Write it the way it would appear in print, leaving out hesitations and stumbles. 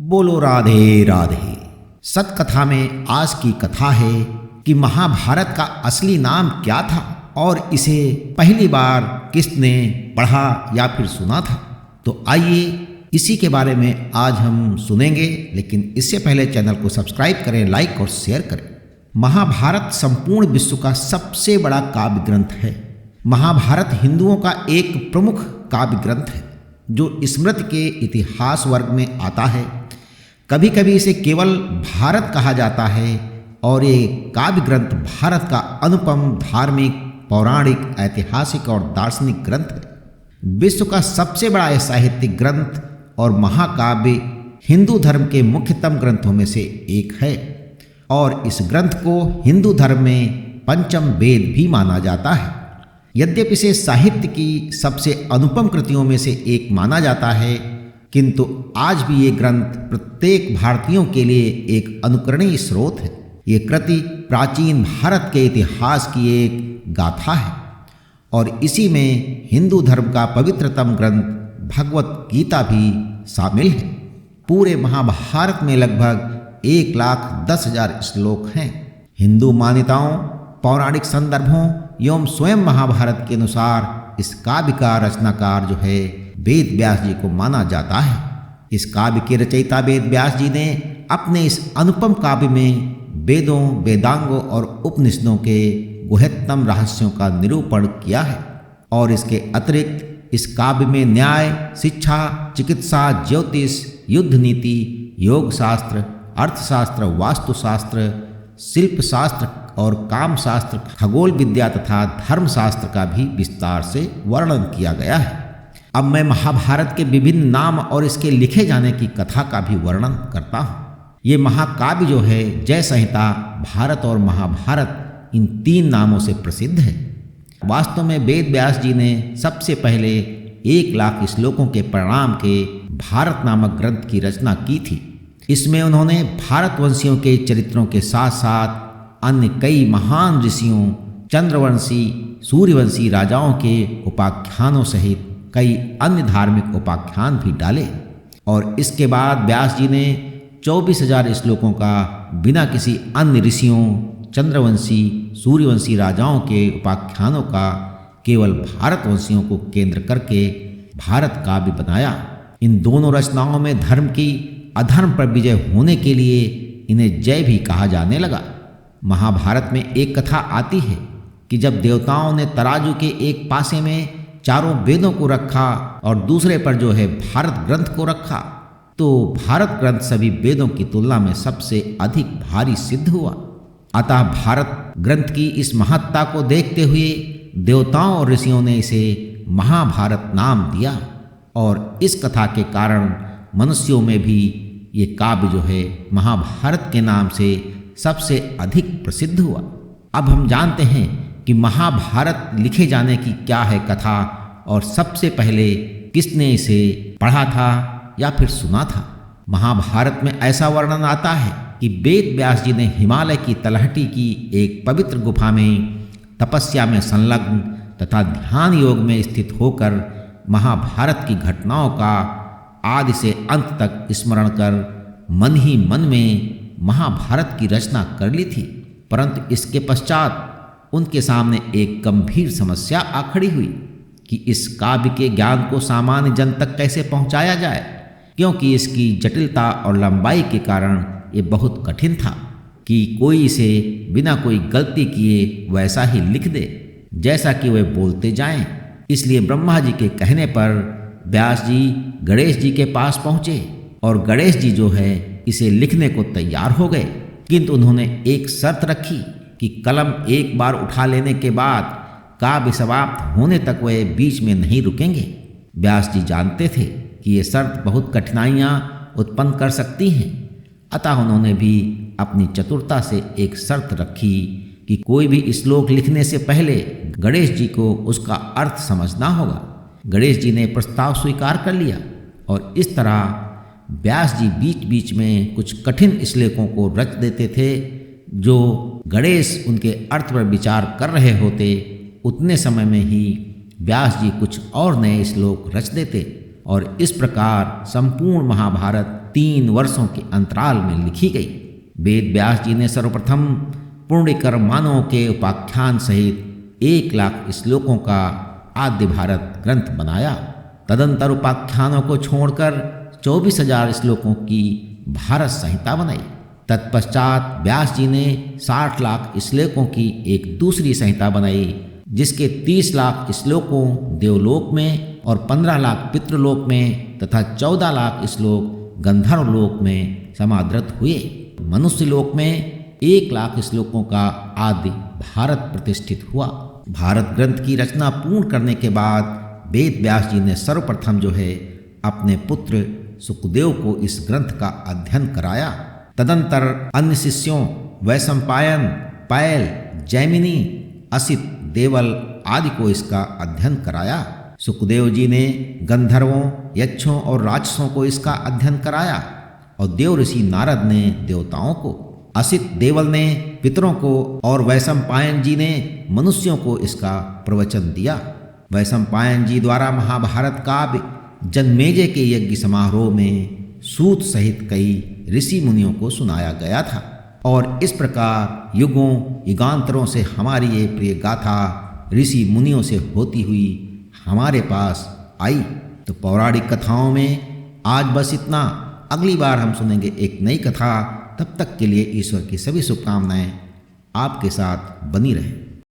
बोलो राधे राधे। सतकथा में आज की कथा है कि महाभारत का असली नाम क्या था और इसे पहली बार किसने पढ़ा या फिर सुना था। तो आइए इसी के बारे में आज हम सुनेंगे, लेकिन इससे पहले चैनल को सब्सक्राइब करें, लाइक और शेयर करें। महाभारत संपूर्ण विश्व का सबसे बड़ा काव्य ग्रंथ है। महाभारत हिंदुओं का एक प्रमुख काव्य ग्रंथ है जो स्मृति के इतिहास वर्ग में आता है। कभी कभी इसे केवल भारत कहा जाता है और ये काव्य ग्रंथ भारत का अनुपम धार्मिक, पौराणिक, ऐतिहासिक और दार्शनिक ग्रंथ है। विश्व का सबसे बड़ा यह साहित्यिक ग्रंथ और महाकाव्य हिंदू धर्म के मुख्यतम ग्रंथों में से एक है और इस ग्रंथ को हिंदू धर्म में पंचम वेद भी माना जाता है। यद्यपि इसे साहित्य की सबसे अनुपम कृतियों में से एक माना जाता है, किंतु आज भी ये ग्रंथ प्रत्येक भारतीयों के लिए एक अनुकरणीय स्रोत है। ये कृति प्राचीन भारत के इतिहास की एक गाथा है और इसी में हिंदू धर्म का पवित्रतम ग्रंथ भगवत गीता भी शामिल है। पूरे महाभारत में लगभग 1,10,000 श्लोक हैं। हिंदू मान्यताओं, पौराणिक संदर्भों एवं स्वयं महाभारत के अनुसार इस काव्य का रचनाकार जो है वेद व्यास जी को माना जाता है। इस काव्य के रचयिता वेद व्यास जी ने अपने इस अनुपम काव्य में वेदों, वेदांगों और उपनिषदों के गुह्यतम रहस्यों का निरूपण किया है और इसके अतिरिक्त इस काव्य में न्याय, शिक्षा, चिकित्सा, ज्योतिष, युद्ध नीति, योग शास्त्र, अर्थशास्त्र, वास्तुशास्त्र, शिल्प शास्त्र और काम शास्त्र, खगोल विद्या तथा धर्मशास्त्र का भी विस्तार से वर्णन किया गया है। अब मैं महाभारत के विभिन्न नाम और इसके लिखे जाने की कथा का भी वर्णन करता हूँ। ये महाकाव्य जो है जय संहिता, भारत और महाभारत इन 3 नामों से प्रसिद्ध है। वास्तव में वेद व्यास जी ने सबसे पहले 1,00,000 श्लोकों के परिणाम के भारत नामक ग्रंथ की रचना की थी। इसमें उन्होंने भारतवंशियों के चरित्रों के साथ साथ अन्य कई महान ऋषियों, चंद्रवंशी, सूर्यवंशी राजाओं के उपाख्यानों सहित कई अन्य धार्मिक उपाख्यान भी डाले और इसके बाद व्यास जी ने 24,000 श्लोकों का बिना किसी अन्य ऋषियों, चंद्रवंशी, सूर्यवंशी राजाओं के उपाख्यानों का केवल भारतवंशियों को केंद्र करके भारत काव्य बनाया। इन दोनों रचनाओं में धर्म की अधर्म पर विजय होने के लिए इन्हें जय भी कहा जाने लगा। महाभारत में एक कथा आती है कि जब देवताओं ने तराजू के एक पासे में चारों वेदों को रखा और दूसरे पर जो है भारत ग्रंथ को रखा, तो भारत ग्रंथ सभी वेदों की तुलना में सबसे अधिक भारी सिद्ध हुआ। अतः भारत ग्रंथ की इस महत्ता को देखते हुए देवताओं और ऋषियों ने इसे महाभारत नाम दिया और इस कथा के कारण मनुष्यों में भी ये काव्य जो है महाभारत के नाम से सबसे अधिक प्रसिद्ध हुआ। अब हम जानते हैं कि महाभारत लिखे जाने की क्या है कथा और सबसे पहले किसने इसे पढ़ा था या फिर सुना था। महाभारत में ऐसा वर्णन आता है कि वेद व्यास जी ने हिमालय की तलहटी की एक पवित्र गुफा में तपस्या में संलग्न तथा ध्यान योग में स्थित होकर महाभारत की घटनाओं का आदि से अंत तक स्मरण कर मन ही मन में महाभारत की रचना कर ली थी। परंतु इसके पश्चात उनके सामने एक गंभीर समस्या आ खड़ी हुई कि इस काव्य के ज्ञान को सामान्य जन तक कैसे पहुंचाया जाए, क्योंकि इसकी जटिलता और लंबाई के कारण ये बहुत कठिन था कि कोई इसे बिना कोई गलती किए वैसा ही लिख दे जैसा कि वे बोलते जाएं। इसलिए ब्रह्मा जी के कहने पर व्यास जी गणेश जी के पास पहुँचे और गणेश जी जो है इसे लिखने को तैयार हो गए, किंतु उन्होंने एक शर्त रखी कि कलम एक बार उठा लेने के बाद काव्य समाप्त होने तक वे बीच में नहीं रुकेंगे। व्यास जी जानते थे कि ये शर्त बहुत कठिनाइयाँ उत्पन्न कर सकती हैं, अतः उन्होंने भी अपनी चतुरता से एक शर्त रखी कि कोई भी श्लोक लिखने से पहले गणेश जी को उसका अर्थ समझना होगा। गणेश जी ने प्रस्ताव स्वीकार कर लिया और इस तरह व्यास जी बीच बीच में कुछ कठिन श्लोकों को रच देते थे। जो गणेश उनके अर्थ पर विचार कर रहे होते, उतने समय में ही व्यास जी कुछ और नए श्लोक रच देते और इस प्रकार संपूर्ण महाभारत 3 वर्षों के अंतराल में लिखी गई। वेद व्यास जी ने सर्वप्रथम पुण्यकर मानवों के उपाख्यान सहित 1 लाख श्लोकों का आद्य भारत ग्रंथ बनाया। तदंतर उपाख्यानों को छोड़कर 24,000 श्लोकों की भारत संहिता बनाई। तत्पश्चात व्यास जी ने 60 लाख श्लोकों की एक दूसरी संहिता बनाई, जिसके 30 लाख श्लोकों देवलोक में और 15 लाख पितृलोक में तथा 14 लाख श्लोक गंधर्व लोक में समादृत हुए। मनुष्य लोक में 1 लाख श्लोकों का आदि भारत प्रतिष्ठित हुआ। भारत ग्रंथ की रचना पूर्ण करने के बाद वेद व्यास जी ने सर्वप्रथम अपने पुत्र सुखदेव को इस ग्रंथ का अध्ययन कराया। तदंतर अन्य शिष्यों वैशंपायन, पैल, जैमिनी, असित, देवल आदि को इसका अध्ययन कराया। सुखदेव जी ने गंधर्वों, यक्षों और राक्षसों को इसका अध्ययन कराया और देव ऋषि नारद ने देवताओं को, असित देवल ने पितरों को और वैशंपायन जी ने मनुष्यों को इसका प्रवचन दिया। वैशंपायन जी द्वारा महाभारत काव्य जन्मेजय के यज्ञ समारोह में सूत सहित कई ऋषि मुनियों को सुनाया गया था और इस प्रकार युगों युगांतरों से हमारी ये प्रिय गाथा ऋषि मुनियों से होती हुई हमारे पास आई। तो पौराणिक कथाओं में आज बस इतना। अगली बार हम सुनेंगे एक नई कथा। तब तक के लिए ईश्वर की सभी शुभकामनाएं आपके साथ बनी रहे।